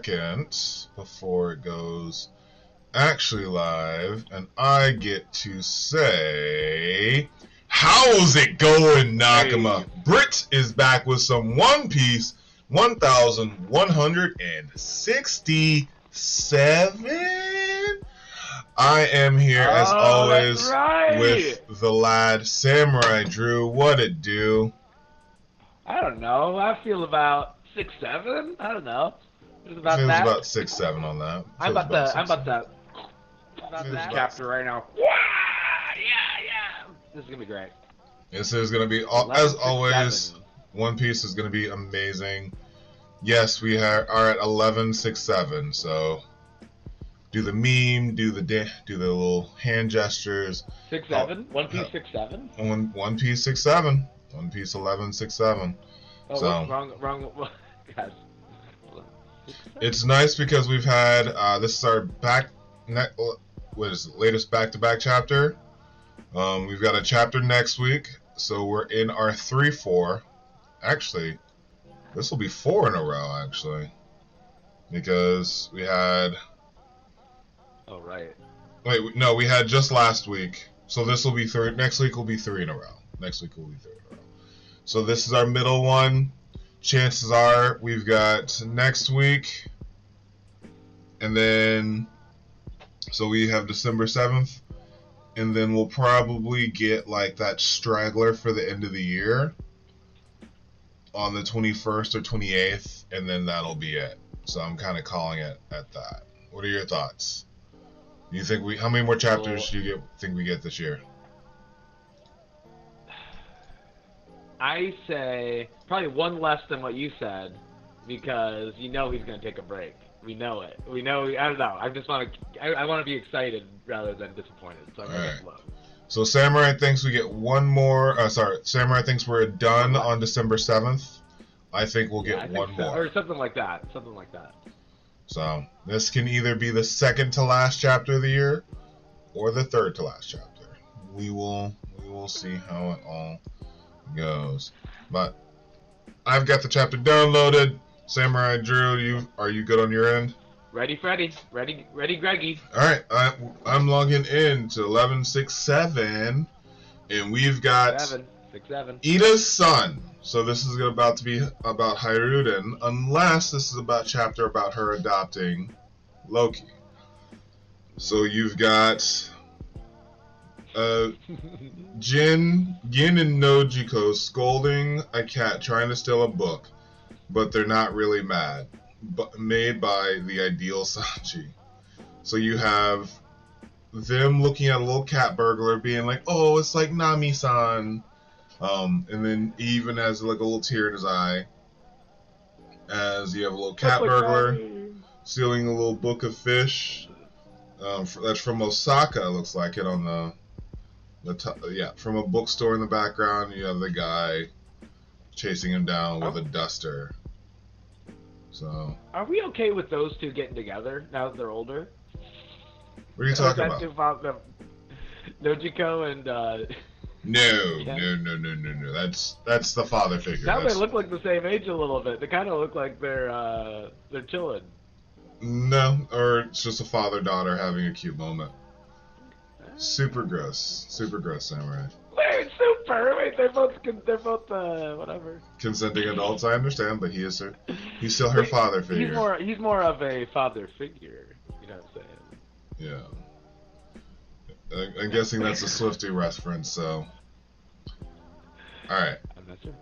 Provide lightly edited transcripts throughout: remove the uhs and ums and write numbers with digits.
second before it goes actually live, and I get to say, how's it going, Nakama? Hey. Brit is back with some One Piece 1167. I am here as always with the lad Samurai Drew. What it do? I don't know. I feel about 6'7". I don't know. It's about Feels that. about 6'7" on that. I'm about that Feels chapter right now. Yeah. This is gonna be great. This is gonna be, as always, One Piece is gonna be amazing. Yes, we are at 1167. So do the meme, do the little hand gestures. 6'7". One Piece 6'7". One Piece 6'7". One Piece 1167. Oh, so wrong. Guys. It's nice because we've had this is our latest back-to-back chapter. We've got a chapter next week, so we're in our 3-4. Actually, this will be 4 in a row. Actually, because we had. Oh right. Wait, no, we had just last week. So this will be 3. Next week will be 3 in a row. Next week will be 3 in a row. So this is our middle one. Chances are we've got next week, and then so we have December 7th, and then we'll probably get like that straggler for the end of the year on the 21st or 28th, and then that'll be it. So I'm kind of calling it at that. What are your thoughts? Do you think how many more chapters do you think we get this year? I say probably one less than what you said, because you know he's gonna take a break. We know it. We know. I don't know. I just want to. I want to be excited rather than disappointed. So I'm gonna low. So Samurai thinks we get one more. Samurai thinks we're done on December 7th. I think we'll get one more, or something like that. Something like that. So this can either be the second to last chapter of the year, or the third to last chapter. We will see how it all goes. But I've got the chapter downloaded. Samurai Drew, are you good on your end? Ready, Freddy. Ready, Greggy. All right, I'm logging in to 1167, and we've got 7. Ida's son. So this is about to be about Hiruden, unless this is about chapter about her adopting Loki. So you've got Gin and Nojiko scolding a cat trying to steal a book, but they're not really mad. Made by the ideal Sanji. So you have them looking at a little cat burglar being like, oh, it's like Nami-san. And then he even has like a little tear in his eye as you have a little cat burglar stealing a little book of fish. That's from Osaka, it looks like it on the top, yeah, from a bookstore in the background. You have the guy chasing him down with a duster. So are we okay with those two getting together now that they're older? What are you talking about? Nojiko and No. That's the father figure. Now they look like the same age a little bit. They kind of look like they're chilling. No, or it's just a father-daughter having a cute moment. Super gross, Samurai. Wait, super. Wait, they're both whatever. Consenting adults, I understand, but he's still her father figure. He's more of a father figure. You know what I'm saying? Yeah. I'm guessing that's a Swiftie reference. So. All right. I'm not sure.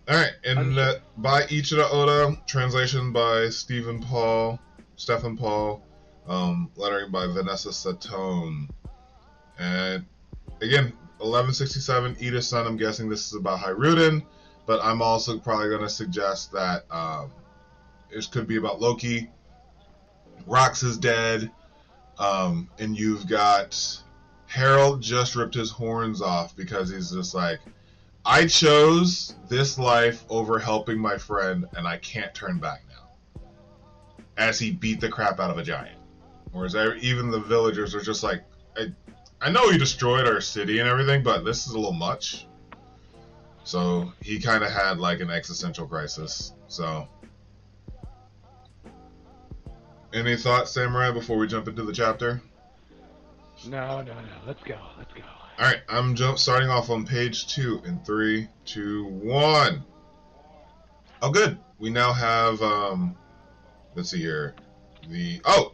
All right, and by Eiichiro Oda, translation by Stephen Paul, lettering by Vanessa Satone. And again, 1167, Ida's son. I'm guessing this is about Hiruden, but I'm also probably going to suggest that it could be about Loki. Rox is dead, and you've got Harold just ripped his horns off because he's just like, I chose this life over helping my friend, and I can't turn back now. As he beat the crap out of a giant. Whereas even the villagers are just like, I know he destroyed our city and everything, but this is a little much. So he kind of had like an existential crisis. So Any thoughts, Samurai, before we jump into the chapter? No. Let's go. All right, I'm starting off on page 2 in 3, 2, 1. Oh, good. We now have let's see here.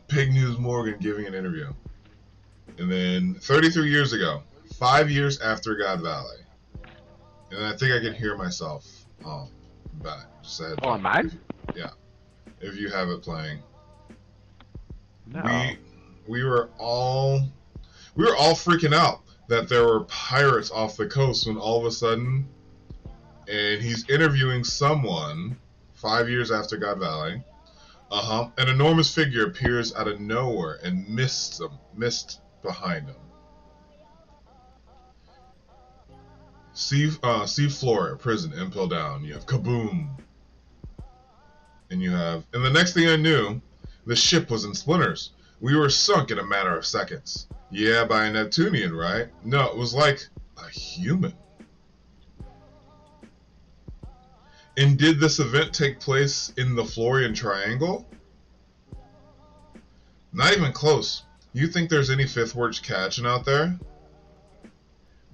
Pig News Morgan giving an interview. And then 33 years ago, 5 years after God Valley. And I think I can hear myself back. Just a heads Oh, up. on mine? If you have it playing. No. We were all freaking out that there were pirates off the coast when all of a sudden, and he's interviewing someone 5 years after God Valley. An enormous figure appears out of nowhere and mist behind him. Sea floor at prison, impel down. You have kaboom. And the next thing I knew, the ship was in splinters. We were sunk in a matter of seconds. Yeah, by a Neptunian, right? No, it was like a human. And did this event take place in the Florian Triangle? Not even close. You think there's any fifth words catching out there?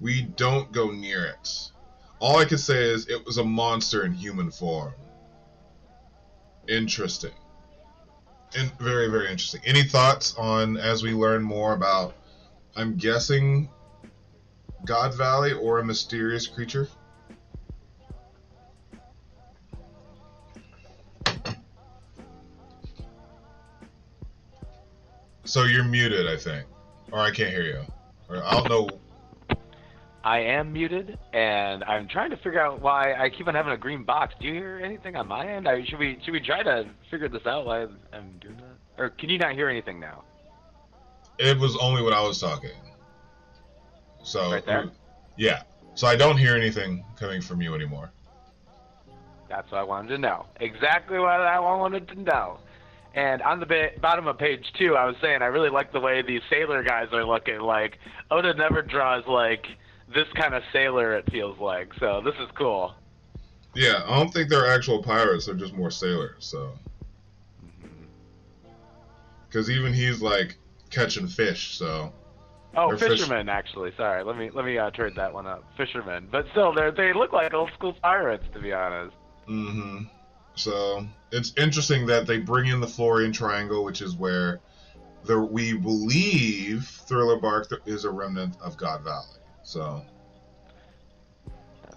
We don't go near it. All I can say is it was a monster in human form. Interesting. And very, very interesting. Any thoughts on, as we learn more about, I'm guessing, God Valley or a mysterious creature? So you're muted, I think. Or I can't hear you. Or I don't know. I am muted, and I'm trying to figure out why I keep on having a green box. Do you hear anything on my end? Should we try to figure this out while I'm doing that? Or can you not hear anything now? It was only when I was talking. So right there? Yeah. So I don't hear anything coming from you anymore. That's what I wanted to know. Exactly what I wanted to know. And on the bottom of page 2, I was saying I really like the way these sailor guys are looking. Like, Oda never draws, like, this kind of sailor, it feels like. So this is cool. Yeah, I don't think they're actual pirates. They're just more sailors, so. Because even he's, like, catching fish, so. Oh, fishermen, actually. Sorry, let me trade that one up. Fishermen. But still, they look like old school pirates, to be honest. Mm-hmm. So, it's interesting that they bring in the Florian Triangle, which is where we believe Thriller Bark is a remnant of God Valley. So,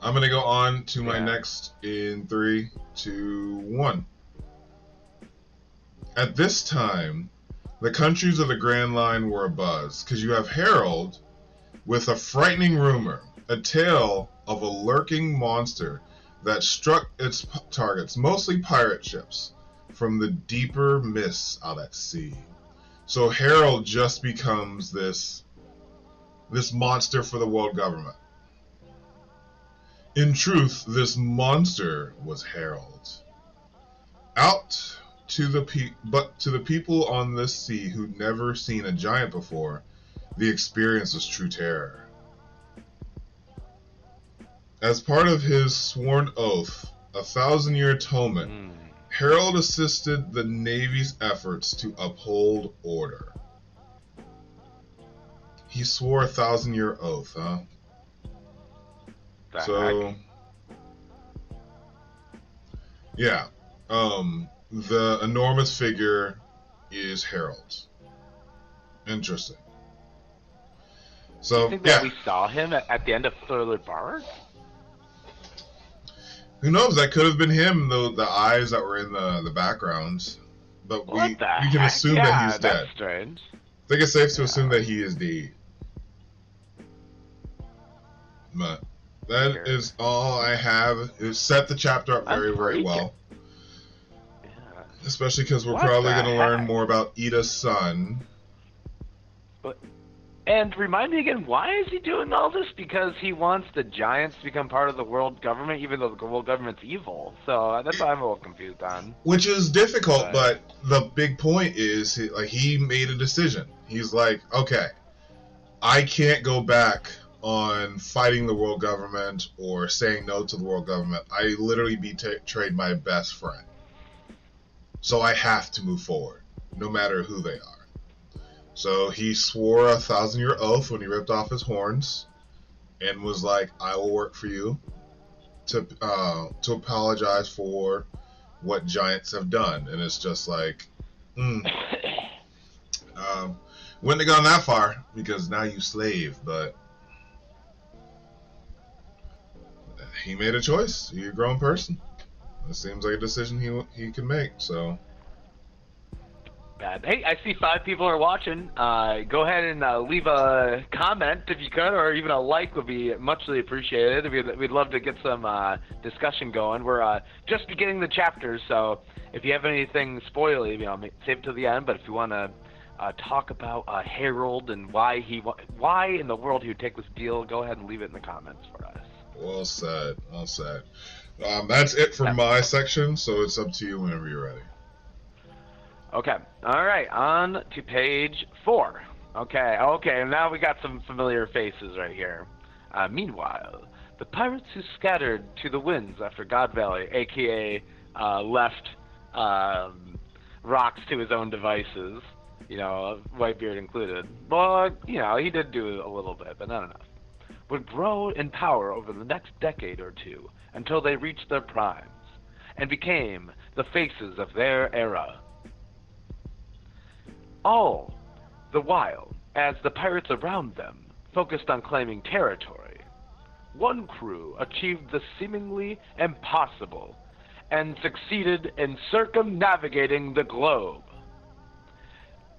I'm going to go on to my next in 3, 2, 1. At this time, the countries of the Grand Line were abuzz, because you have Harold with a frightening rumor, a tale of a lurking monster that struck its targets, mostly pirate ships, from the deeper mists out at sea. So Harold just becomes this monster for the world government. In truth, this monster was Harold. But to the people on this sea who'd never seen a giant before, the experience was true terror. As part of his sworn oath, a 1,000-year atonement, Harold assisted the Navy's efforts to uphold order. He swore a 1,000-year oath, huh? So, yeah. The enormous figure is Harold. Interesting. So, you think that we saw him at the end of Thriller Bark? Who knows? That could have been him, the eyes that were in the background. But we can assume that he's dead. That's strange. I think it's safe to assume that he is dead. But that is all I have. It set the chapter up very, very well. Yeah. Especially because we're probably going to learn more about Ida's son. And remind me again, why is he doing all this? Because he wants the giants to become part of the world government, even though the world government's evil. So that's what I'm a little confused on. Which is difficult, but the big point is, he made a decision. He's like, okay, I can't go back on fighting the world government or saying no to the world government. I literally betrayed my best friend. So I have to move forward. no matter who they are. So he swore a 1,000-year oath when he ripped off his horns, and was like, "I will work for you to apologize for what giants have done." And it's just like, wouldn't have gone that far because now you slave, but he made a choice. He's a grown person. It seems like a decision he can make. So. Bad. Hey, I see 5 people are watching. Go ahead and leave a comment if you could, or even a like would be muchly appreciated. We'd love to get some discussion going. We're just beginning the chapters, so if you have anything spoily, save it to the end. But if you want to talk about Harold and why in the world he would take this deal, go ahead and leave it in the comments for us. Well said. Well said. That's it for my section, so it's up to you whenever you're ready. Okay. All right. On to page 4. Okay. Now we got some familiar faces right here. Meanwhile, the pirates who scattered to the winds after God Valley, a.k.a. Left Rocks to his own devices, Whitebeard included. Well, he did do a little bit, but not enough. Would grow in power over the next decade or two until they reached their primes and became the faces of their era. All the while, as the pirates around them focused on claiming territory, one crew achieved the seemingly impossible and succeeded in circumnavigating the globe.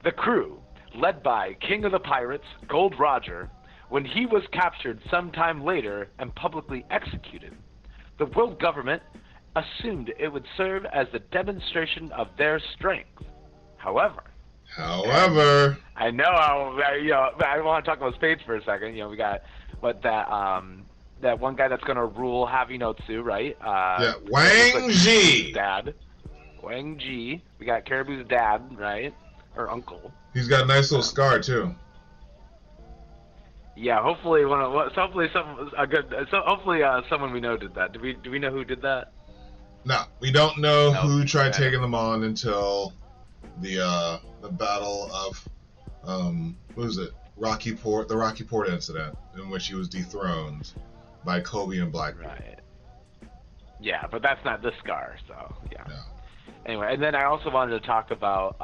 The crew, led by King of the Pirates, Gold Roger, when he was captured sometime later and publicly executed, the world government assumed it would serve as a demonstration of their strength. However, I know I want to talk about spades for a second. We got that one guy that's going to rule Havinotsu, right? Wang Ji. Dad. Wang Ji. We got Caribou's dad, right? Or uncle. He's got a nice little scar too. Yeah, hopefully someone we know did that. Do we know who did that? No, we don't know who tried taking them on until the battle of what was it? The Rocky Port incident, in which he was dethroned by Kobe and Blackbeard. Right. Yeah, but that's not the scar, so yeah. No. Anyway, and then I also wanted to talk about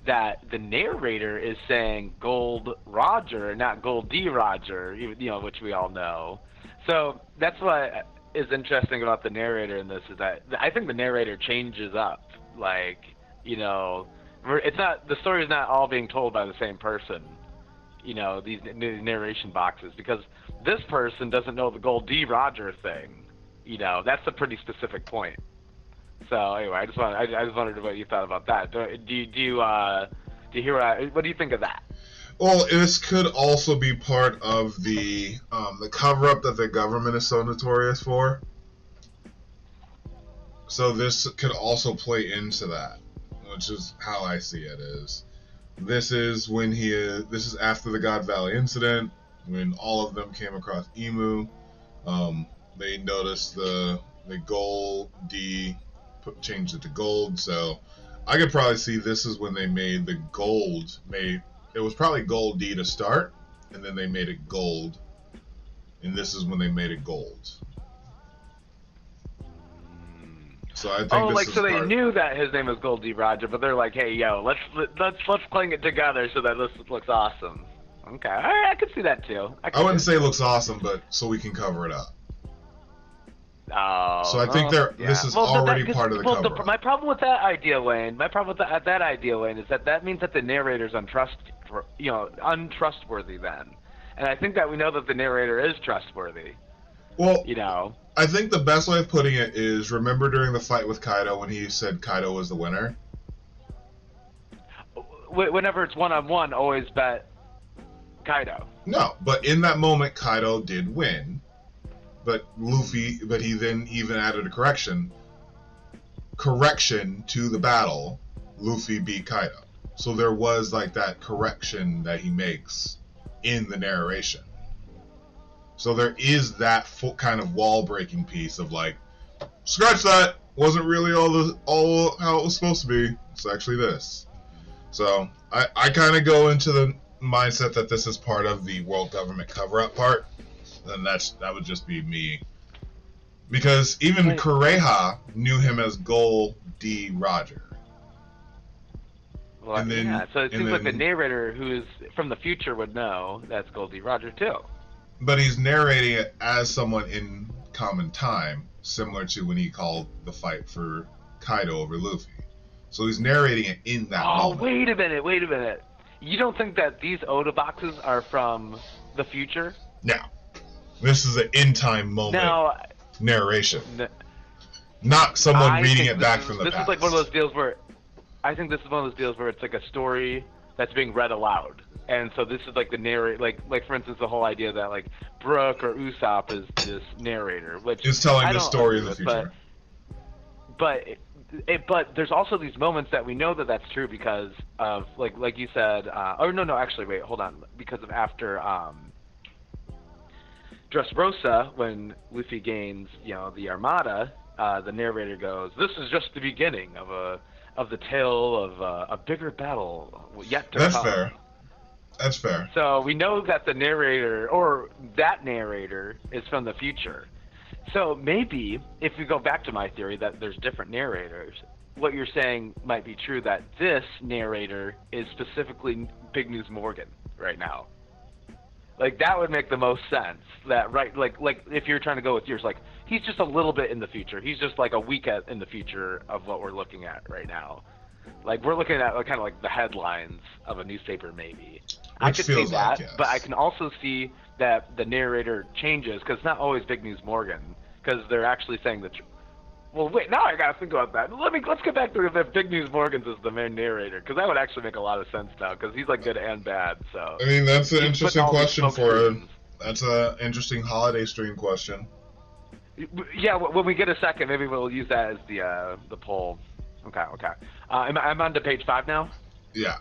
that the narrator is saying Gold Roger, not Gold D Roger, which we all know. So that's what is interesting about the narrator in this, is that I think the narrator changes up. Like, it's not, the story is not all being told by the same person. These narration boxes, because this person doesn't know the Gold D Roger thing. That's a pretty specific point. So anyway, I just wondered what you thought about that. Do you hear what do you think of that? Well, this could also be part of the cover up that the government is so notorious for. So this could also play into that, which is how I see it. This is after the God Valley incident, when all of them came across Emu. They noticed the Gold D, changed it to gold. So I could probably see this is when they made the gold. It was probably Gold D to start, and then they made it gold, and this is when they made it gold. So I think they knew that his name was Gold D Roger, but they're like, hey, let's clang it together so that this looks awesome. Okay, all right, I could see that too. I wouldn't say it looks awesome, but so we can cover it up. Oh. So I think this is already part of the cover. My problem with that idea, Wayne, is that means that the narrator's untrustworthy then. And I think that we know that the narrator is trustworthy. Well, I think the best way of putting it is, remember during the fight with Kaido when he said Kaido was the winner? Whenever it's one-on-one, always bet Kaido. No, but in that moment, Kaido did win. But he then even added a correction to the battle. Luffy beat Kaido. So there was like that correction that he makes in the narration. So there is that kind of wall-breaking piece of like, scratch that, wasn't really all how it was supposed to be. It's actually this. So I kind of go into the mindset that this is part of the world government cover-up part, and that would just be me. Because even Kureha knew him as Gol D. Roger. Well, And then- yeah, so it and seems like the then- narrator who is from the future would know that's Goldie Roger too. But he's narrating it as someone in common time, similar to when he called the fight for Kaido over Luffy. So he's narrating it in that moment. Wait a minute. You don't think that these Oda boxes are from the future? Now, this is an in-time moment narration. Not someone reading it back from the past. This is like one of those deals where I think this is one of those deals where it's like a story that's being read aloud. And so this is like the narrator, like for instance, the whole idea that like Brook or Usopp is this narrator, which is telling the story of the future. But there's also these moments that we know that that's true because of like you said. Actually, wait, hold on. Because of after Dressrosa, when Luffy gains the Armada, the narrator goes, "This is just the beginning of the tale of a bigger battle yet to come." That's fair. That's fair. So we know that the narrator, or that narrator, is from the future. So maybe, if we go back to my theory that there's different narrators, what you're saying might be true, that this narrator is specifically Big News Morgan right now. Like, that would make the most sense. That, right, like if you're trying to go with yours, like, he's just a little bit in the future. He's just like a week in the future of what we're looking at right now. Like, we're looking at kind of like the headlines of a newspaper, maybe. I could see that, yes. But I can also see that the narrator changes, because it's not always Big News Morgan, because they're actually saying the truth. Well, wait, now I gotta think about that. Let's get back to if Big News Morgan's is the main narrator, because that would actually make a lot of sense now, because he's like good and bad. So I mean, that's an interesting question that's an interesting holiday stream question. Yeah, when we get a second, maybe we'll use that as the poll. Okay. I'm on to page 5 now. Yeah.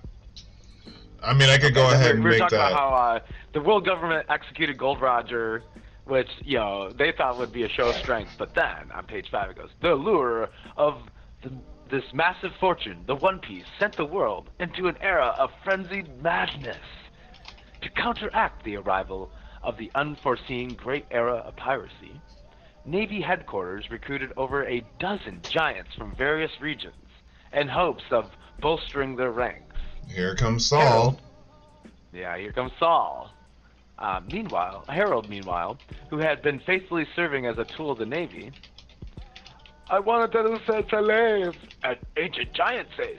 I mean, I could go ahead and make that. We're talking about how the world government executed Gold Roger, which, they thought would be a show of strength. But then, on page 5, it goes, the lure of this massive fortune, the One Piece, sent the world into an era of frenzied madness. To counteract the arrival of the unforeseen great era of piracy, Navy headquarters recruited over a dozen giants from various regions in hopes of bolstering their ranks. Here comes Saul. Here comes Saul. Harold, who had been faithfully serving as a tool of the Navy, I wanted to set a slave, an ancient giant say.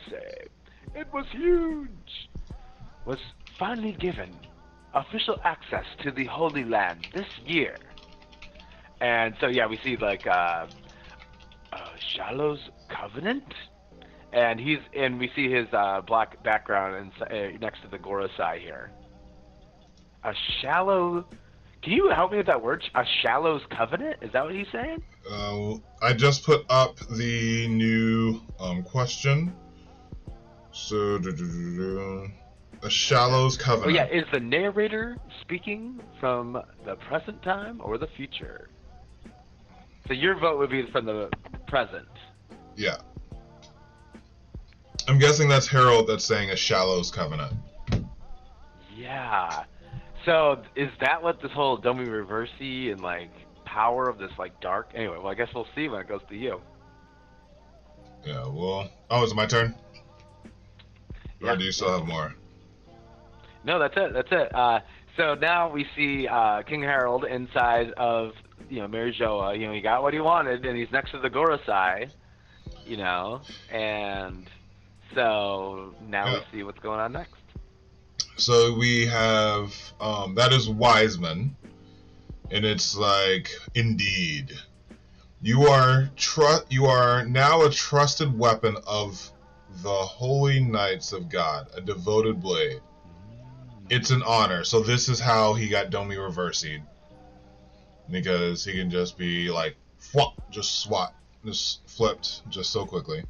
It was huge. Was finally given official access to the Holy Land this year. And so, we see like Shallow's Covenant. And we see his black background next to the Gorosei here. A shallow. Can you help me with that word? A Shallow's Covenant? Is that what he's saying? I just put up the new question. So, a Shallow's Covenant. Is the narrator speaking from the present time or the future? So your vote would be from the present. Yeah. I'm guessing that's Harold that's saying a Shallow's Covenant. Yeah. So is that what this whole Domi Reversi and like power of this like dark? Anyway, well I guess we'll see when it goes to you. Yeah. Well. Oh, is it my turn? Yeah. Or do you still have more? No, that's it. So now we see King Harold inside of Mary Joa. He got what he wanted, and he's next to the Gorosei. And so now we see what's going on next. So we have that is Wiseman, and it's like, indeed, you are now a trusted weapon of the Holy Knights of God, a devoted blade. It's an honor. So this is how he got Domi Reversi'd, because he can just be like just flipped just so quickly.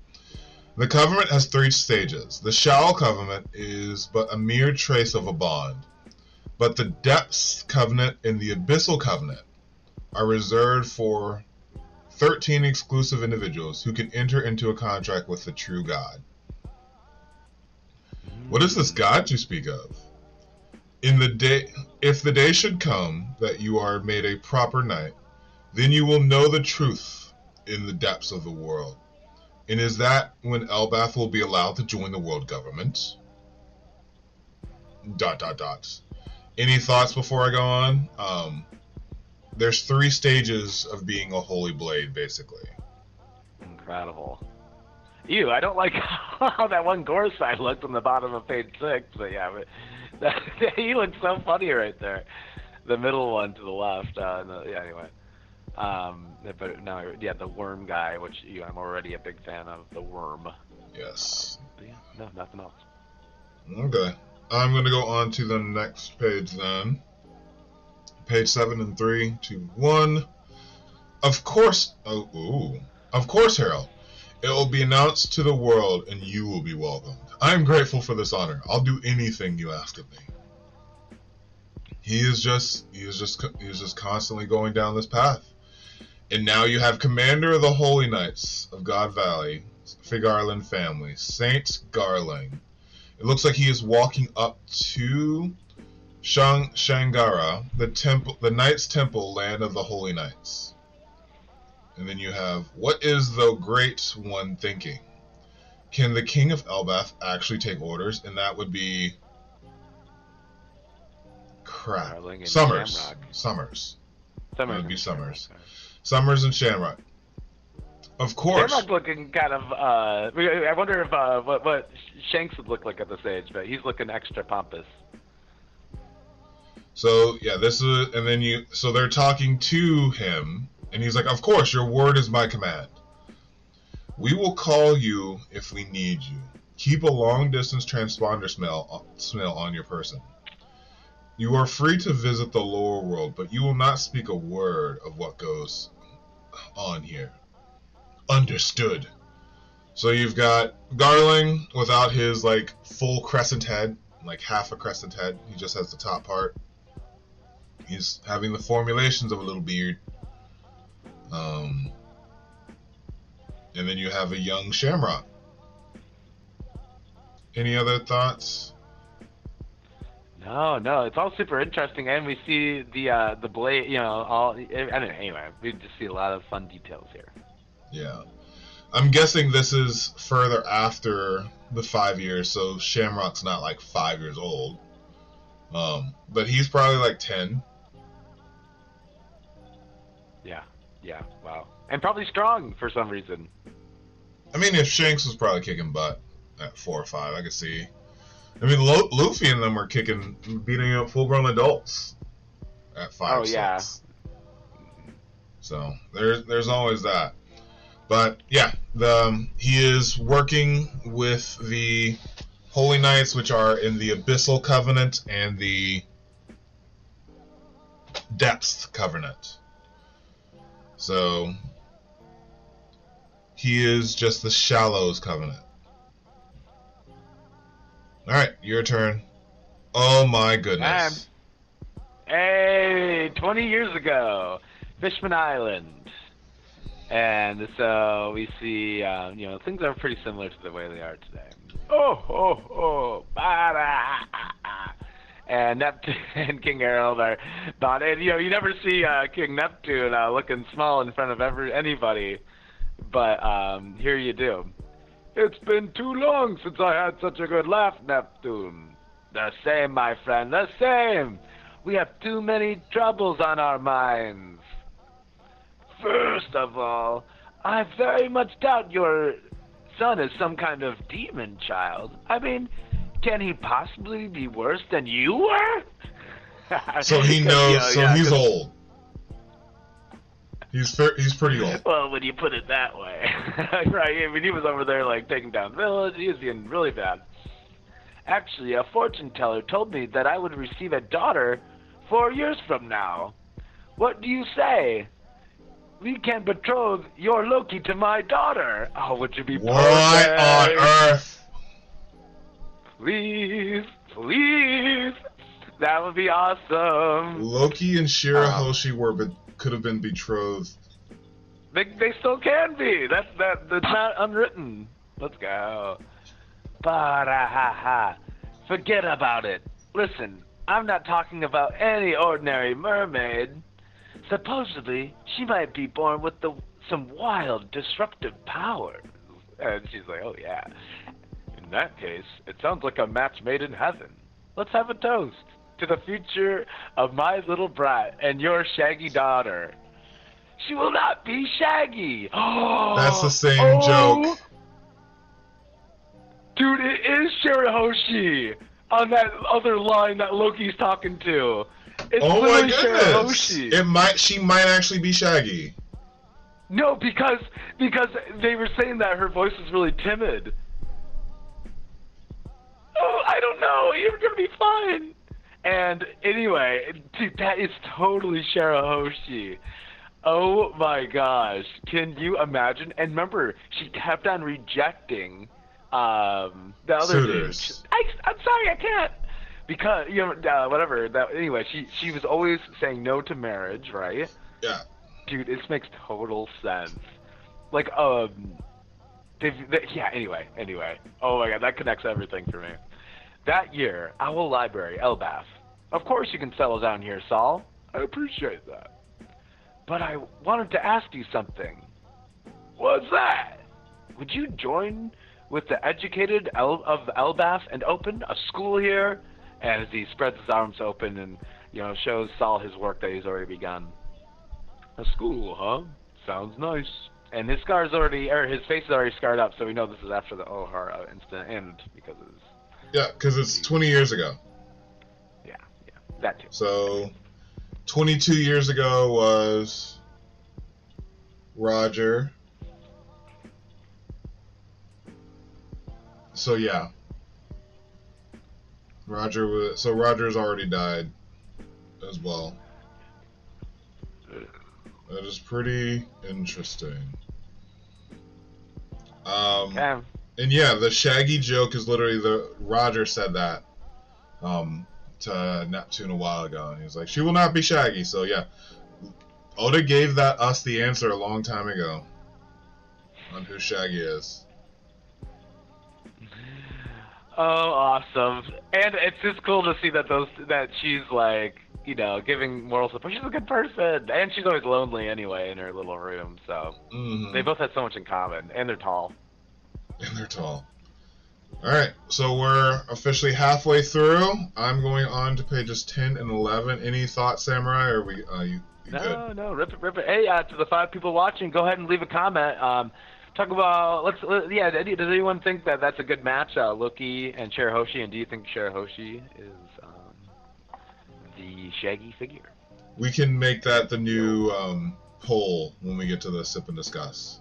The Covenant has 3 stages. The Shallow Covenant is but a mere trace of a bond, but the Depths Covenant and the Abyssal Covenant are reserved for 13 exclusive individuals who can enter into a contract with the true God. What is this God you speak of? If the day should come that you are made a proper knight, then you will know the truth in the depths of the world. And is that when Elbath will be allowed to join the world government? ... Any thoughts before I go on? There's 3 stages of being a holy blade, basically. Incredible. Ew, I don't like how that one gore side looked on the bottom of page 6, but yeah, he looks so funny right there. The middle one to the left, anyway. But now, yeah, the worm guy, which I'm already a big fan of, the worm. Yes. But yeah, no, nothing else. Okay. I'm going to go on to the next page then. Page 7 in 3, 2, 1. Of course, of course, Harold. It will be announced to the world, and you will be welcomed. I am grateful for this honor. I'll do anything you ask of me. He is just constantly going down this path. And now you have Commander of the Holy Knights of God Valley, Figarland family, Saint Garling. It looks like he is walking up to Shangara, the Knights Temple, land of the Holy Knights. And then you have, what is the Great One thinking? Can the King of Elbath actually take orders? And that would be... crap. Summers. That would be Summers. Summers and Shamrock. Of course. Shamrock looking kind of, I wonder if, what Shanks would look like at this age, but he's looking extra pompous. So, yeah, this is, and then so they're talking to him, and he's like, of course, your word is my command. We will call you if we need you. Keep a long-distance transponder smell on your person. You are free to visit the lower world, but you will not speak a word of what goes on here. Understood. So you've got Garling without his, like, full crescent head, like half a crescent head. He just has the top part. He's having the formulations of a little beard. And then you have a young Shamrock. Any other thoughts? No, it's all super interesting, and we see the blade, anyway, we just see a lot of fun details here. Yeah. I'm guessing this is further after the 5 years, so Shamrock's not like 5 years old. But he's probably like 10. Yeah, wow. And probably strong for some reason. I mean, if Shanks was probably kicking butt at 4 or 5, I could see. I mean, Luffy and them were beating up full-grown adults at 5 or 6. Yeah. So there's always that. But yeah, he is working with the Holy Knights, which are in the Abyssal Covenant and the Depths Covenant. So he is just the Shallows Covenant. Alright, your turn. Oh my goodness. Hey, 20 years ago, Fishman Island. And so we see, things are pretty similar to the way they are today. And Neptune and King Harold are bonded. You never see King Neptune looking small in front of anybody. But here you do. It's been too long since I had such a good laugh, Neptune. The same, my friend, the same. We have too many troubles on our minds. First of all, I very much doubt your son is some kind of demon child. I mean, can he possibly be worse than you were? So he knows, he's old. He's pretty old. Well, when you put it that way. Right, I mean, he was over there, like, taking down village. He was being really bad. Actually, a fortune teller told me that I would receive a daughter 4 years from now. What do you say? We can betroth your Loki to my daughter. Oh, would you be perfect? What on earth? Please. That would be awesome. Loki and Shirahoshi could have been betrothed. They still can be. That's not unwritten. Let's go. Forget about it. Listen, I'm not talking about any ordinary mermaid. Supposedly, she might be born with some wild, disruptive power. And she's like, oh yeah. In that case, it sounds like a match made in heaven. Let's have a toast to the future of my little brat and your shaggy daughter. She will not be shaggy. That's the same joke. Dude, it is Shirahoshi on that other line that Loki's talking to. It's Oh my literally goodness! Shirahoshi. She might actually be Shaggy. No, because they were saying that her voice is really timid. Oh, I don't know. You're gonna be fine. And anyway, dude, that is totally Shirahoshi. Oh my gosh! Can you imagine? And remember, she kept on rejecting the other Suitors. dude. I'm sorry, I can't. Because whatever. Anyway, she was always saying no to marriage, right? Yeah. Dude, this makes total sense. Like, yeah. Anyway. Oh my god, that connects everything for me. That year, Owl Library, Elbath. Of course you can settle down here, Saul. I appreciate that. But I wanted to ask you something. What's that? Would you join with the educated of Elbath and open a school here? And as he spreads his arms open and, shows Saul his work that he's already begun. A school, huh? Sounds nice. And his his face is already scarred up, so we know this is after the Ohara incident, and because it's... Yeah, because it's 20 years ago. Yeah, that too. So, 22 years ago was Roger. So yeah, Roger's already died as well. That is pretty interesting. Okay. And yeah, the Shaggy joke is literally Roger said that to Neptune a while ago, and he was like, "She will not be Shaggy." So yeah, Oda gave us the answer a long time ago on who Shaggy is. Oh, awesome! And it's just cool to see that she's like, giving moral support. She's a good person, and she's always lonely anyway in her little room. So They both have so much in common, and they're tall. All right, so we're officially halfway through. I'm going on to pages 10 and 11. Any thoughts, Samurai? Or you good? No, rip it. Hey, to the 5 people watching, go ahead and leave a comment. Talk about does anyone think that that's a good match, Loki and Shirahoshi, and do you think Shirahoshi is the Shaggy figure? We can make that the new poll when we get to the sip and discuss.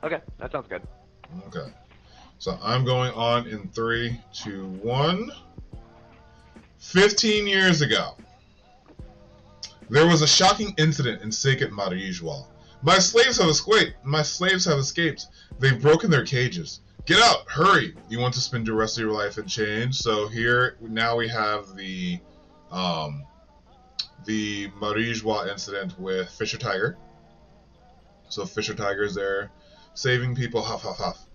Okay, that sounds good. Okay, so I'm going on in 3, 2, 1. 15 years ago, there was a shocking incident in Sacred Marijwal. My slaves have escaped. They've broken their cages. Get out! Hurry! You want to spend the rest of your life in chains? So here, now we have the Marijwal incident with Fisher Tiger. So Fisher Tiger is there, saving people, huff, huff, huff.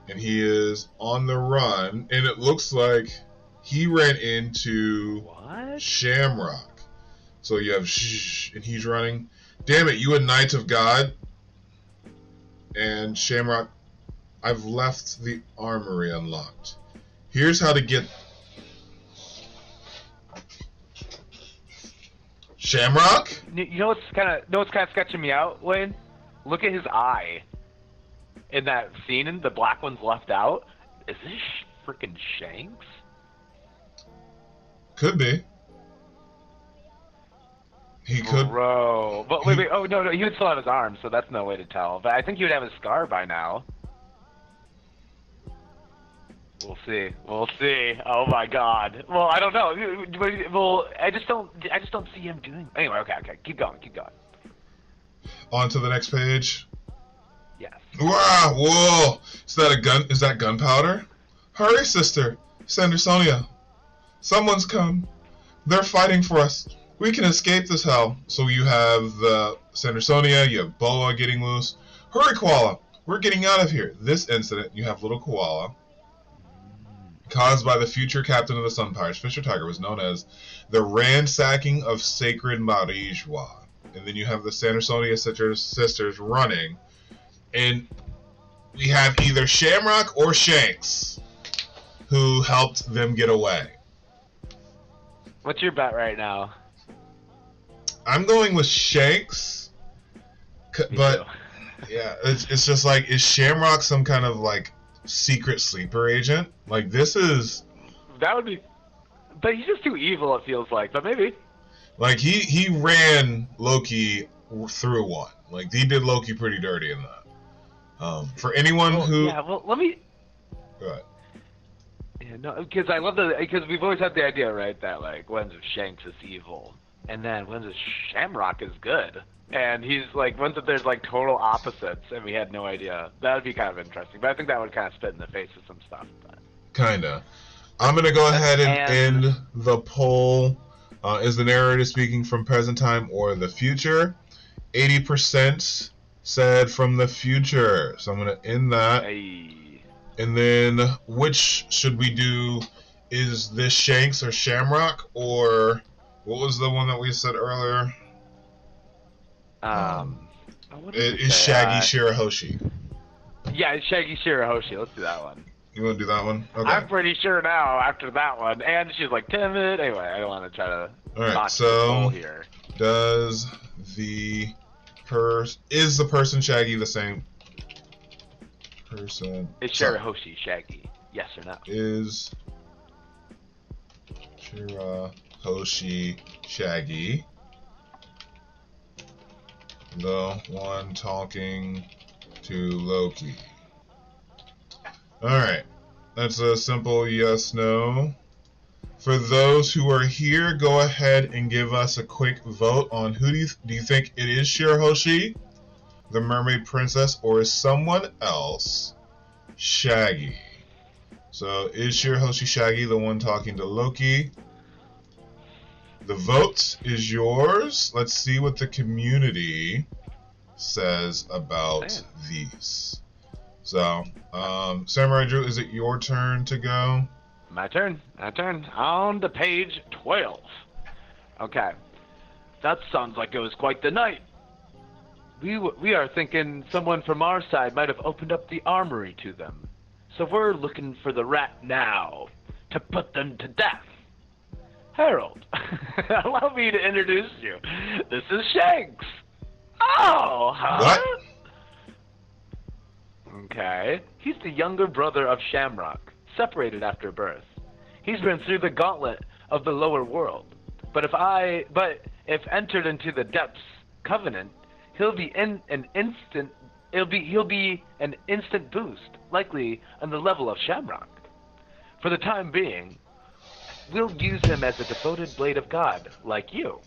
And he is on the run, and it looks like he ran into Shamrock. So you have and he's running. Damn it, you a Knight of God? And Shamrock, I've left the armory unlocked. Here's how to get... Shamrock? You know what's kind of sketching me out, Wayne? Look at his eye. In that scene, and the black one's left out. Is this freaking Shanks? Could be. He could. Bro. But wait. Oh, no. He would still have his arm, so that's no way to tell. But I think he would have his scar by now. We'll see. Oh my god. Well, I don't know. Well, I just don't see him doing... Anyway, okay. Keep going. On to the next page. Yes. Wow, whoa. Is that a gun? Is that gunpowder? Hurry, sister. Sandersonia. Someone's come. They're fighting for us. We can escape this hell. So you have the Sandersonia, you have Boa getting loose. Hurry, Koala. We're getting out of here. This incident, you have little Koala caused by the future captain of the Sun Pirates, Fisher Tiger, was known as the ransacking of sacred Marijwa. And then you have the Sandersonia sisters running. And we have either Shamrock or Shanks who helped them get away. What's your bet right now? I'm going with Shanks. But, yeah, it's just like, is Shamrock some kind of, like, secret sleeper agent? Like, this is... That would be... But he's just too evil, it feels like. But maybe. Like, he ran Loki through one. Like, he did Loki pretty dirty in that. For anyone who... Yeah, well, let me... Go ahead. Yeah, no, because I love because we've always had the idea, right, that, like, When's of Shanks is evil. And then When's of Shamrock is good. And he's, like, When's of there's, like, total opposites, and we had no idea. That would be kind of interesting. But I think that would kind of spit in the face of some stuff. But... Kinda. I'm going to go ahead and end the poll. Is the narrator speaking from present time or the future? 80% said from the future. So I'm going to end that. Hey. And then, which should we do? Is this Shanks or Shamrock? Or what was the one that we said earlier? It is Shaggy Shirahoshi. Yeah, it's Shaggy Shirahoshi. Let's do that one. You want to do that one? Okay. I'm pretty sure now after that one. And she's like timid. Anyway, I don't want to try to Alright, the poll here. Does the is the person Shaggy the same person? Is Shirahoshi Shaggy? Yes or no? Is Shirahoshi Shaggy the one talking to Loki? Alright, that's a simple yes-no. For those who are here, go ahead and give us a quick vote on who do you think it is, Shirahoshi, the Mermaid Princess, or is someone else Shaggy? So, is Shirahoshi Shaggy the one talking to Loki? The vote is yours. Let's see what the community says about these. So, Samurai Drew, is it your turn to go? My turn. On to page 12. Okay. That sounds like it was quite the night. We are thinking someone from our side might have opened up the armory to them. So we're looking for the rat now to put them to death. Harold, allow me to introduce you. This is Shanks. Oh, huh? What? Okay. He's the younger brother of Shamrock, separated after birth. He's been through the gauntlet of the lower world. But if entered into the depths covenant, he'll be an instant boost, likely on the level of Shamrock. For the time being, we'll use him as a devoted blade of God, like you.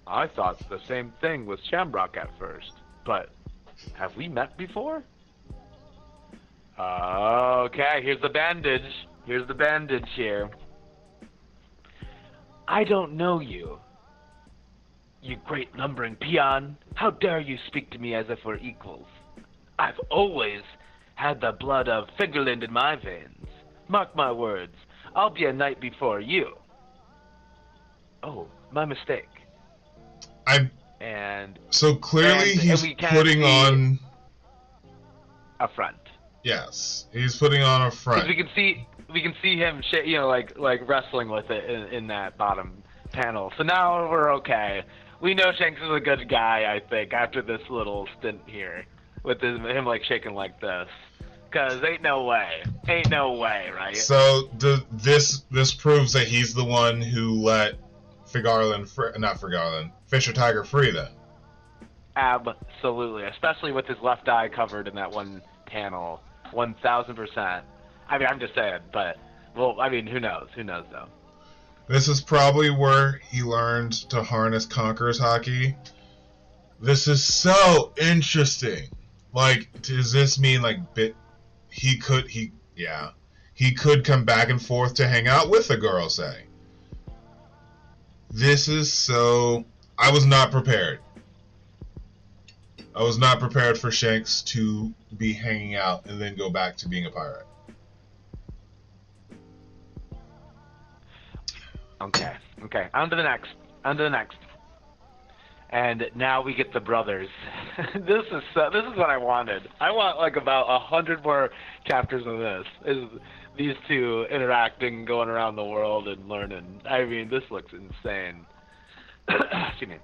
I thought the same thing with Shamrock at first, but have we met before? Okay, here's the bandage. Here's the bandage here. I don't know you. You great lumbering peon. How dare you speak to me as if we're equals? I've always had the blood of Fingerland in my veins. Mark my words, I'll be a knight before you. Oh, my mistake. So clearly he's putting on a front. Yes, he's putting on a front. We can see him, like wrestling with it in that bottom panel. So now we're okay. We know Shanks is a good guy, I think, after this little stint here with him like shaking like this. Cause ain't no way, right? So this proves that he's the one who let Fisher Tiger free then. Absolutely, especially with his left eye covered in that one panel, 1000%. I mean, I'm just saying, but well, I mean, who knows? Who knows though? This is probably where he learned to harness Conqueror's Haki. This is so interesting. Like, does this mean like he could come back and forth to hang out with the girl, say? This is so... I was not prepared. I was not prepared for Shanks to be hanging out and then go back to being a pirate. Okay. On to the next. And now we get the brothers. This is what I wanted. I want like about 100 more chapters of this. Is these two interacting, going around the world and learning. I mean, this looks insane. Excuse me.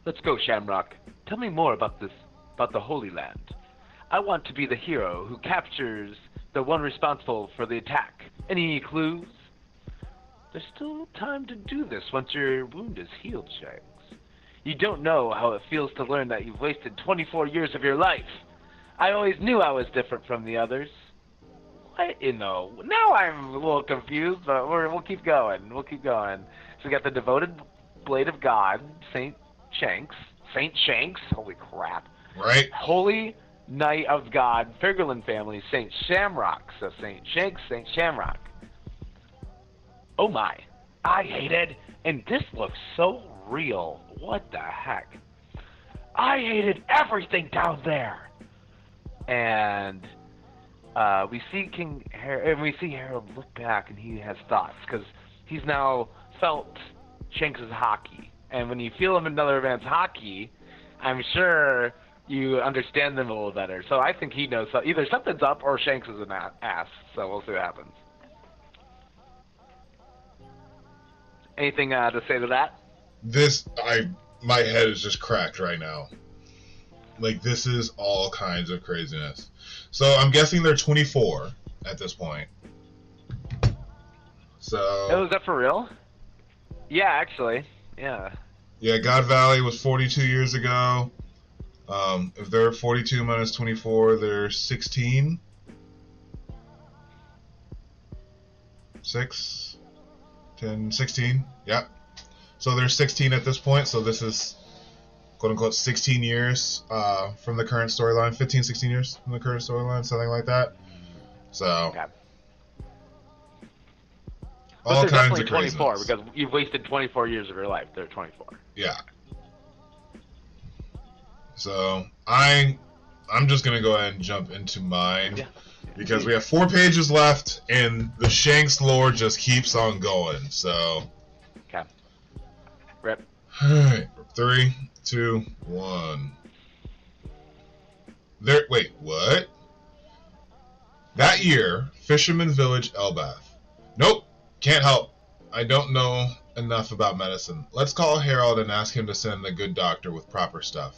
Let's go, Shamrock. Tell me more about the Holy Land. I want to be the hero who captures the one responsible for the attack. Any clues? There's still time to do this once your wound is healed, Shanks. You don't know how it feels to learn that you've wasted 24 years of your life. I always knew I was different from the others. What? Now I'm a little confused, but we'll keep going. So we got the devoted blade of God, Saint Shanks. Holy crap. Right. Holy Knight of God, Fergerland family, Saint Shamrock. So Saint Shanks, Saint Shamrock. Oh my. I hate it. And this looks so real. What the heck? I hated everything down there. And we see Harold look back, and he has thoughts because he's now felt Shanks' hockey. And when you feel him in another man's hockey, I'm sure you understand them a little better. So I think he knows either something's up or Shanks is an ass. So we'll see what happens. Anything to say to that? My head is just cracked right now. Like, this is all kinds of craziness. So I'm guessing they're 24 at this point. So. Oh, is that for real? Yeah, actually. Yeah. Yeah, God Valley was 42 years ago. If they're 42 minus 24, they're 16. 6, 10, 16. Yeah. So they're 16 at this point. So this is, quote unquote, 16 years from the current storyline. 15, 16 years from the current storyline, something like that. So. Okay. All but they're kinds definitely of 24 craziness. because you've wasted 24 years of your life. They're 24. Yeah. So I'm just gonna go ahead and jump into mine because we have 4 pages left and the Shanks lore just keeps on going. So. Okay. Rip. All right. 3, 2, 1. Wait, what? That year, Fisherman Village, Elbath. Nope. Can't help. I don't know enough about medicine. Let's call Harold and ask him to send the good doctor with proper stuff.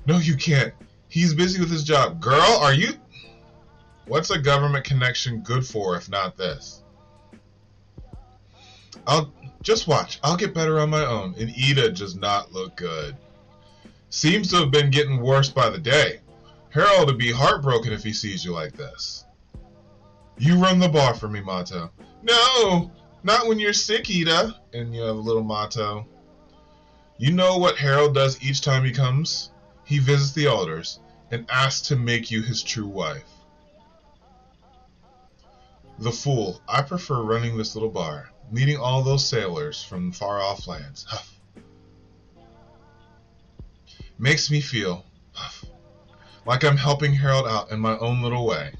No, you can't. He's busy with his job. Girl, are you... What's a government connection good for if not this? Just watch. I'll get better on my own. And Ida does not look good. Seems to have been getting worse by the day. Harold would be heartbroken if he sees you like this. You run the bar for me, Mato. No, not when you're sick, Ida. And you have a little motto. You know what Harold does each time he comes? He visits the altars and asks to make you his true wife. The fool. I prefer running this little bar, meeting all those sailors from far-off lands. Huff. Makes me feel huff, like I'm helping Harold out in my own little way.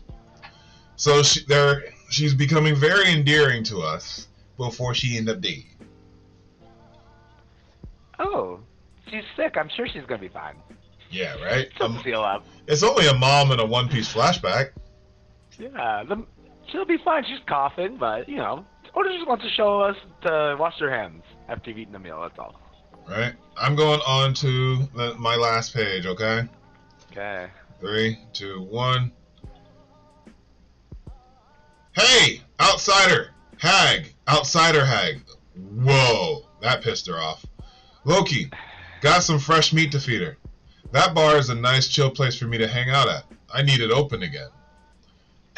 So she's becoming very endearing to us before she ends up dead. Oh, she's sick. I'm sure she's gonna be fine. Yeah, right? Feel up. It's only a mom in a One Piece flashback. Yeah, she'll be fine. She's coughing, but, or she just wants to show us to wash their hands after you've eaten a meal, that's all. Right? I'm going on to my last page, okay? Okay. 3, 2, 1. Hey! Outsider! Hag! Outsider hag! Whoa! That pissed her off. Loki! Got some fresh meat to feed her. That bar is a nice chill place for me to hang out at. I need it open again.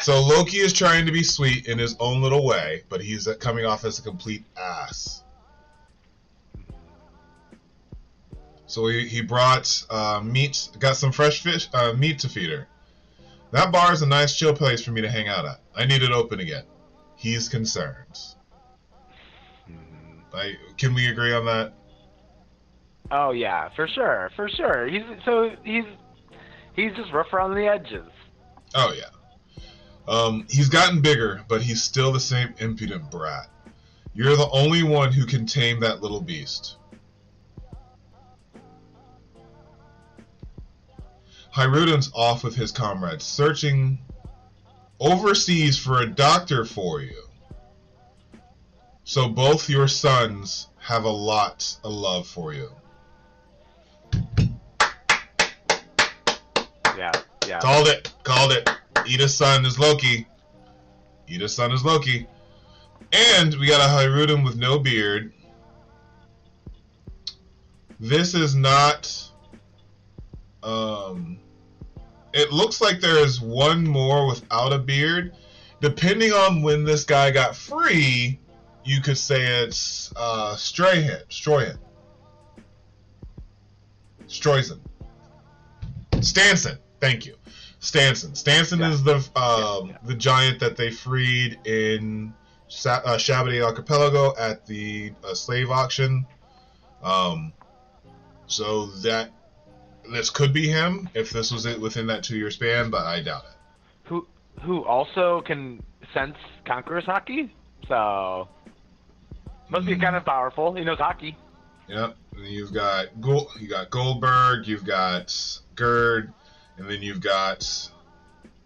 So Loki is trying to be sweet in his own little way, but he's coming off as a complete ass. So he brought meat, got some fresh meat to feed her. That bar is a nice chill place for me to hang out at. I need it open again. He's concerned. Can we agree on that? Oh yeah, for sure. He's just rough around the edges. Oh yeah. He's gotten bigger, but he's still the same impudent brat. You're the only one who can tame that little beast. Hiruden's off with his comrades, searching overseas for a doctor for you. So both your sons have a lot of love for you. Yeah. Called it. Ida's son is Loki. And we got a Hiruden with no beard. This is not... it looks like there is one more without a beard. Depending on when this guy got free, you could say it's Strayhand. Stroyson. Stanson. Thank you. Stanson is the giant that they freed in Shabbat Archipelago at the slave auction. So this could be him if this was it within that 2-year span, but I doubt it. Who also can sense Conqueror's hockey, so must be kind of powerful. He knows hockey. Yep. And you've got Goldberg, you've got Gerd, and then you've got,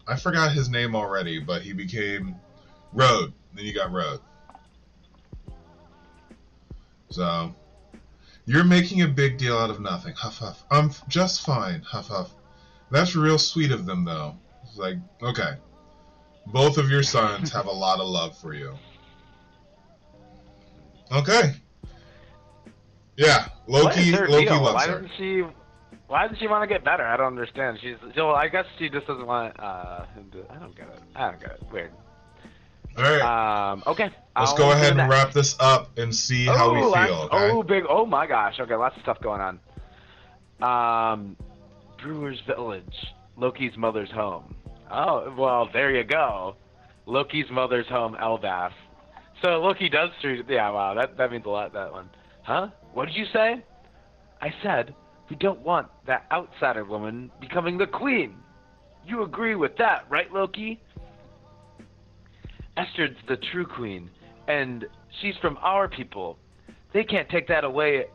I forgot his name already, but he became Road. Then you got Road. So you're making a big deal out of nothing. Huff huff. I'm just fine. Huff huff. That's real sweet of them, though. It's like, okay, both of your sons have a lot of love for you. Okay. Yeah, Loki loves her. Why doesn't she want to get better? I don't understand. I guess she just doesn't want him to. I don't get it. Weird. All right. Okay. Let's go ahead and wrap this up and see how we feel. Okay? Oh my gosh. Okay, lots of stuff going on. Brewer's Village, Loki's mother's home. Oh, well, there you go. Loki's mother's home, Elbaf. So Loki does treat. Yeah, wow, that means a lot. That one. Huh? What did you say? I said we don't want that outsider woman becoming the queen. You agree with that, right, Loki? Esther's the true queen, and she's from our people. They can't take away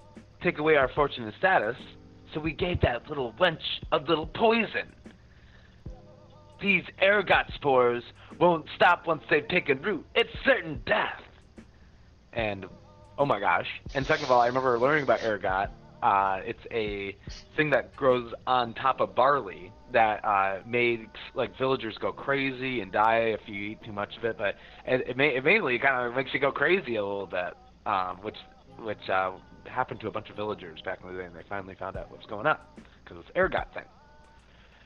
our fortune and status, so we gave that little wench a little poison. These ergot spores won't stop once they've taken root. It's certain death. And, oh my gosh. And second of all, I remember learning about ergot. It's a thing that grows on top of barley that makes like villagers go crazy and die if you eat too much of it. But it mainly kind of makes you go crazy a little bit, which happened to a bunch of villagers back in the day, and they finally found out what's going on because it's ergot thing.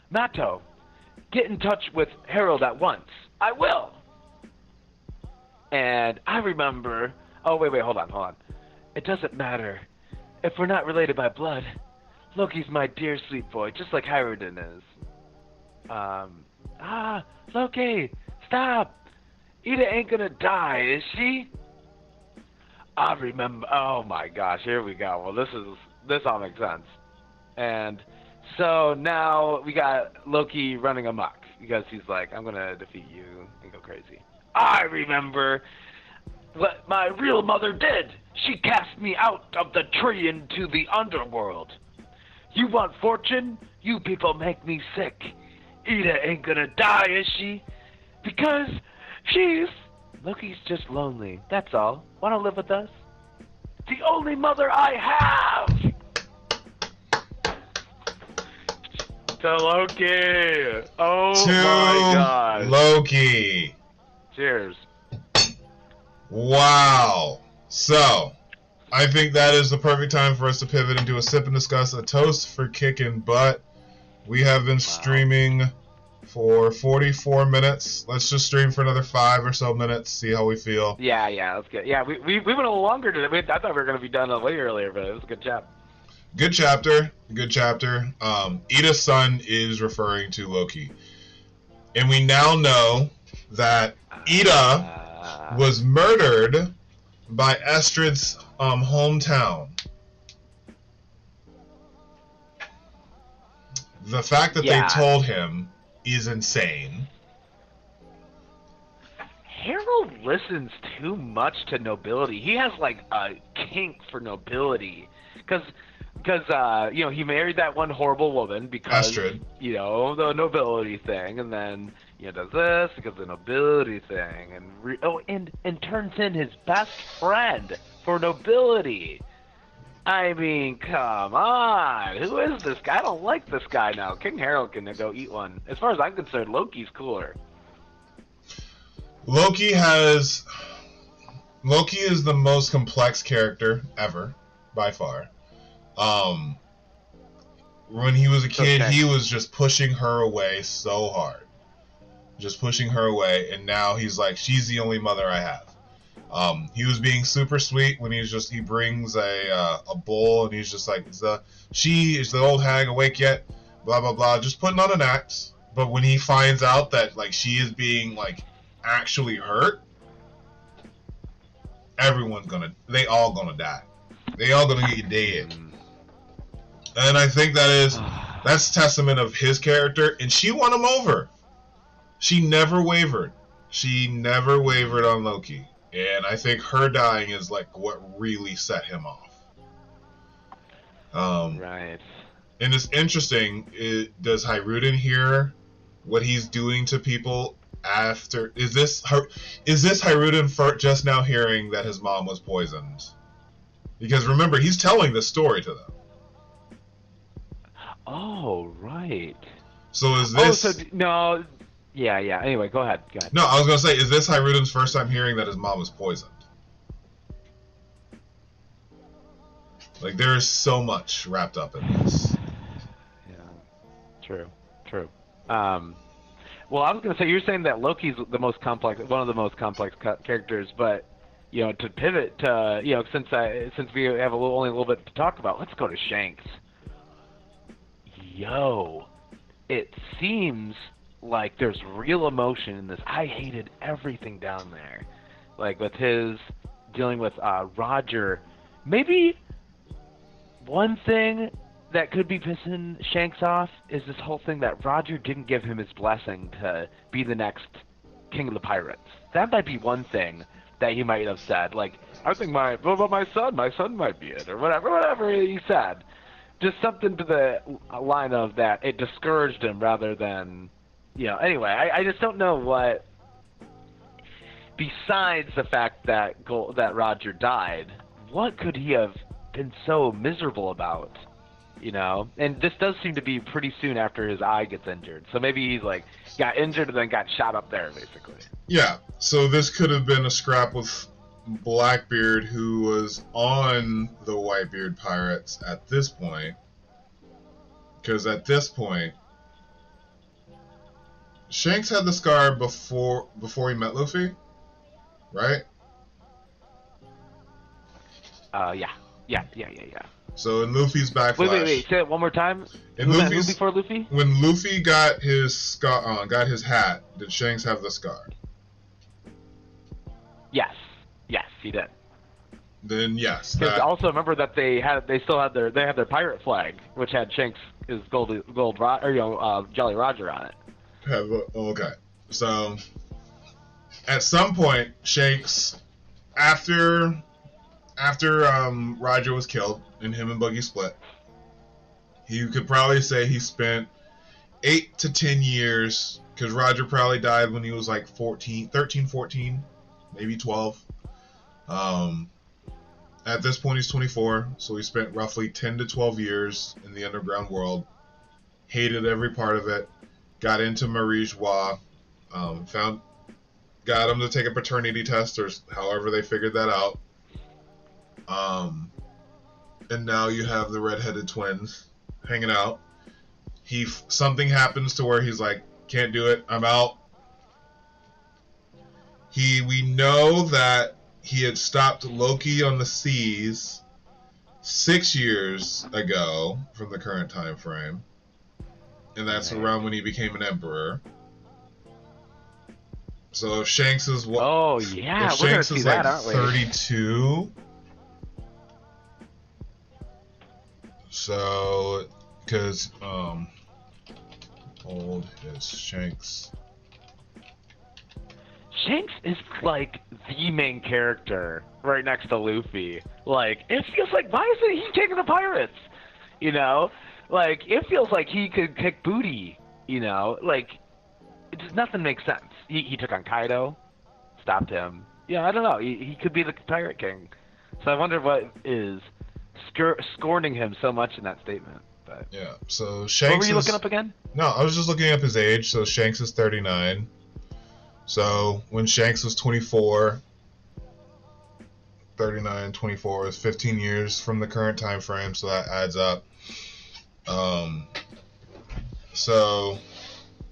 Nato, get in touch with Harold at once. I will. And I remember. Oh wait, hold on. It doesn't matter. If we're not related by blood, Loki's my dear sweet boy, just like Hiruden is. Loki, stop! Ida ain't gonna die, is she? I remember. Oh my gosh, here we go. Well, this all makes sense. And so now we got Loki running amok because he's like, I'm gonna defeat you and go crazy. I remember what my real mother did. She cast me out of the tree into the underworld. You want fortune? You people make me sick. Ida ain't gonna die, is she? Because Loki's just lonely, that's all. Wanna live with us? The only mother I have! To Loki! Oh my god. Loki! Cheers. Wow. So, I think that is the perfect time for us to pivot into a sip and discuss, a toast for kicking butt. We have been streaming for 44 minutes. Let's just stream for another 5 or so minutes, see how we feel. Yeah, that's good. Yeah, we went a little longer today. I thought we were going to be done way earlier, but it was a good job. Good chapter. Ida's son is referring to Loki. And we now know that Ida was murdered by Estrid's hometown. The fact that they told him is insane. Harold listens too much to nobility. He has like a kink for nobility, because you know, he married that one horrible woman because Astrid. you know, the nobility thing, and then you know, does this because of the nobility thing, and turns in his best friend for nobility. I mean, come on, who is this guy? I don't like this guy now. King Harold can go eat one. As far as I'm concerned, Loki's cooler. Loki is the most complex character ever, by far. When he was a kid, he was just pushing her away so hard. Just pushing her away, and now he's like, she's the only mother I have. He was being super sweet when he brings a bowl, and he's just like, is the old hag awake yet? Blah, blah, blah, just putting on an act. But when he finds out that, like, she is being, like, actually hurt, they all gonna die. They all gonna get dead. And I think that's testament of his character, and she won him over. She never wavered. She never wavered on Loki. And I think her dying is like what really set him off. Right. And it's interesting, does Hiruden hear what he's doing to people after? Is this Hiruden for just now hearing that his mom was poisoned? Because remember, he's telling this story to them. Oh, right. So is this... Oh, so, no... Yeah. Anyway, go ahead. No, I was going to say, is this Hiruden's first time hearing that his mom was poisoned? Like, there is so much wrapped up in this. Yeah. True. Well, I was going to say, you're saying that Loki's one of the most complex characters, but, you know, to pivot to, you know, since we have only a little bit to talk about, let's go to Shanks. Yo, it seems like there's real emotion in this. I hated everything down there. Like with his dealing with Roger. Maybe one thing that could be pissing Shanks off is this whole thing that Roger didn't give him his blessing to be the next king of the pirates. That might be one thing that he might have said. Like, I think what about my son might be it, or whatever he said. Just something to the line of that it discouraged him rather than, you know. Anyway, I just don't know what, besides the fact that Roger died, what could he have been so miserable about, you know? And this does seem to be pretty soon after his eye gets injured. So maybe he's like got injured and then got shot up there, basically. Yeah. So this could have been a scrap with Blackbeard, who was on the Whitebeard Pirates at this point, because at this point Shanks had the scar before he met Luffy, right? Yeah. So in Luffy's backlash. Wait. Say it one more time. In who Luffy's, before Luffy? When Luffy got his scar, got his hat, did Shanks have the scar? Yes, he did. Then yes. Because also remember that they had their pirate flag, which had Shanks' Jolly Roger on it. Okay. So at some point, Shanks, after Roger was killed and him and Buggy split, you could probably say he spent 8 to 10 years, because Roger probably died when he was like 13, 14, maybe 12. At this point he's 24, so he spent roughly 10 to 12 years in the underground world, hated every part of it, got into Marie Joie, got him to take a paternity test, or however they figured that out. And now you have the redheaded twins hanging out. Something happens to where he's like, can't do it, I'm out. We know that he had stopped Loki on the seas 6 years ago from the current time frame, and that's around when he became an emperor. So if Shanks is we're gonna see that, aren't we? 32. So, because old is Shanks. Shanks is like the main character right next to Luffy. Like, it feels like, why isn't he taking the pirates? You know? Like, it feels like he could kick booty, you know? Like, it just nothing makes sense. He took on Kaido, stopped him. Yeah, I don't know. He could be the pirate king. So I wonder what is scorning him so much in that statement. But Yeah, so Shanks what were you looking up again? No, I was just looking up his age. So Shanks is 39. So when Shanks was 24, 39, 24 is 15 years from the current time frame, so that adds up. So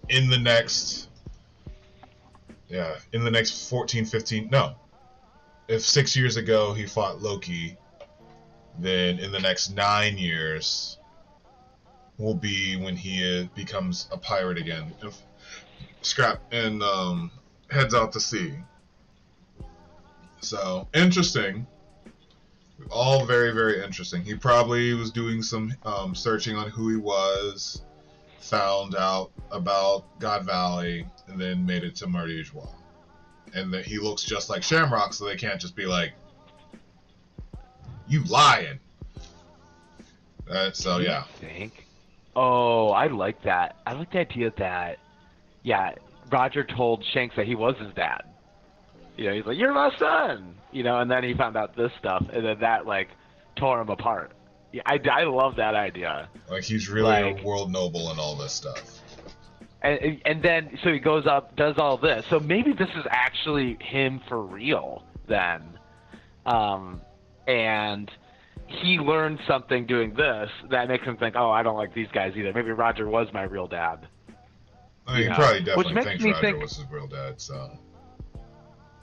in the next 14, 15, no. If 6 years ago he fought Loki, then in the next 9 years will be when he becomes a pirate again. And heads out to sea. So, interesting. All very, very interesting. He probably was doing some searching on who he was, found out about God Valley, and then made it to Martijois. And that he looks just like Shamrock, so they can't just be like, you lying. So, yeah. Think? Oh, I like that. I like the idea that, yeah, Roger told Shanks that he was his dad. You know, he's like, you're my son! You know, and then he found out this stuff, and then that, like, tore him apart. Yeah, I love that idea. Like, he's really a world noble and all this stuff. And then, so he goes up, does all this. So maybe this is actually him for real, then. And he learned something doing this that makes him think, oh, I don't like these guys either. Maybe Roger was my real dad. I mean, he probably definitely thinks Roger was his real dad, so.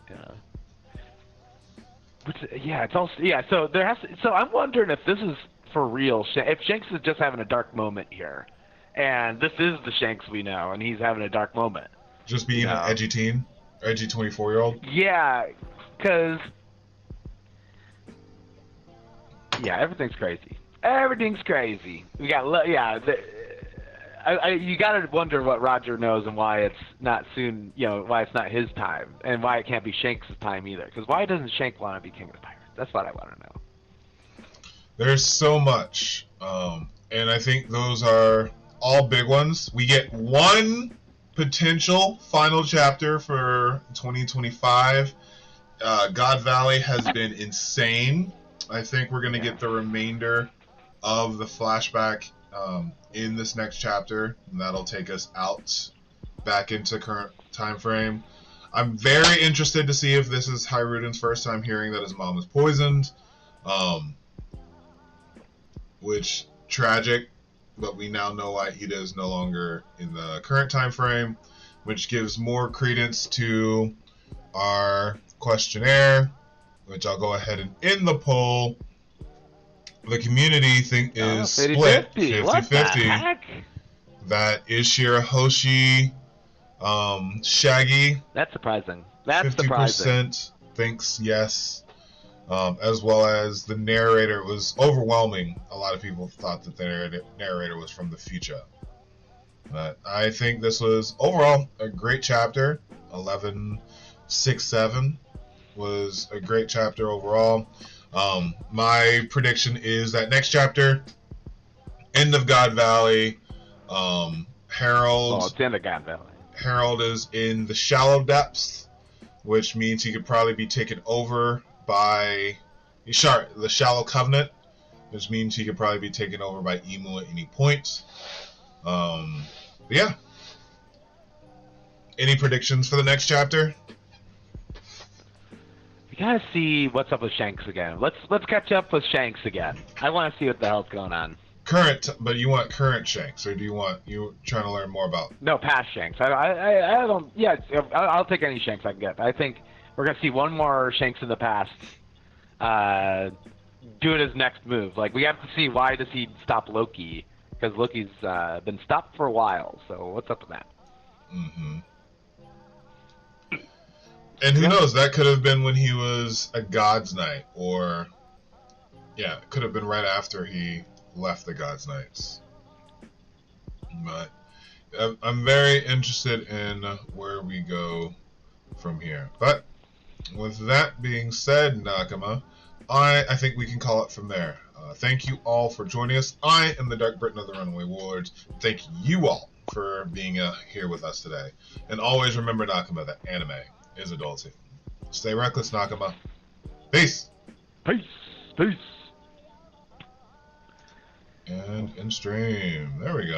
Yeah. But, yeah, it's also, yeah, so there has to, so I'm wondering if this is for real. If Shanks is just having a dark moment here, and this is the Shanks we know, and he's having a dark moment. Just being an edgy teen? Edgy 24-year-old? Yeah, because, yeah, everything's crazy. Everything's crazy. We got, yeah, you gotta wonder what Roger knows and why it's not soon, you know, why it's not his time, and why it can't be Shanks' time either. Because why doesn't Shank want to be king of the pirates? That's what I want to know. There's so much, and I think those are all big ones. We get one potential final chapter for 2025. God Valley has been insane. I think we're gonna get the remainder of the flashback in this next chapter, and that'll take us out back into current time frame. I'm very interested to see if this is Hiruden's first time hearing that his mom is poisoned, which tragic, but we now know why Ida is no longer in the current time frame, which gives more credence to our questionnaire, which I'll go ahead and end the poll. The community is split 50-50. That is Shirahoshi, Shaggy. That's surprising. That's 50% surprising. thinks yes, as well as the narrator. Was overwhelming. A lot of people thought that the narrator was from the future. But I think this was overall a great chapter. 11-6-7 was a great chapter overall. My prediction is that next chapter, end of God Valley, Harold. Oh, it's in the God Valley. Harold is in the shallow depths, which means he could probably be taken over by the shallow covenant, which means he could probably be taken over by Emu at any point. Yeah. Any predictions for the next chapter? We gotta see what's up with Shanks again. Let's catch up with Shanks again. I want to see what the hell's going on. But you want current Shanks, or do you trying to learn more about? No, past Shanks. I don't. Yeah, I'll take any Shanks I can get. I think we're gonna see one more Shanks in the past, doing his next move. Like, we have to see, why does he stop Loki? Because Loki's been stopped for a while. So what's up with that? Mm-hmm. And who knows? That could have been when he was a God's Knight, or it could have been right after he left the God's Knights. But I'm very interested in where we go from here. But with that being said, Nakama, I think we can call it from there. Thank you all for joining us. I am the DarkBriton of the Runaway Warlords. Thank you all for being here with us today. And always remember, Nakama, that anime is adulting. Stay reckless, Nakama. Peace. Peace. Peace. And in stream. There we go.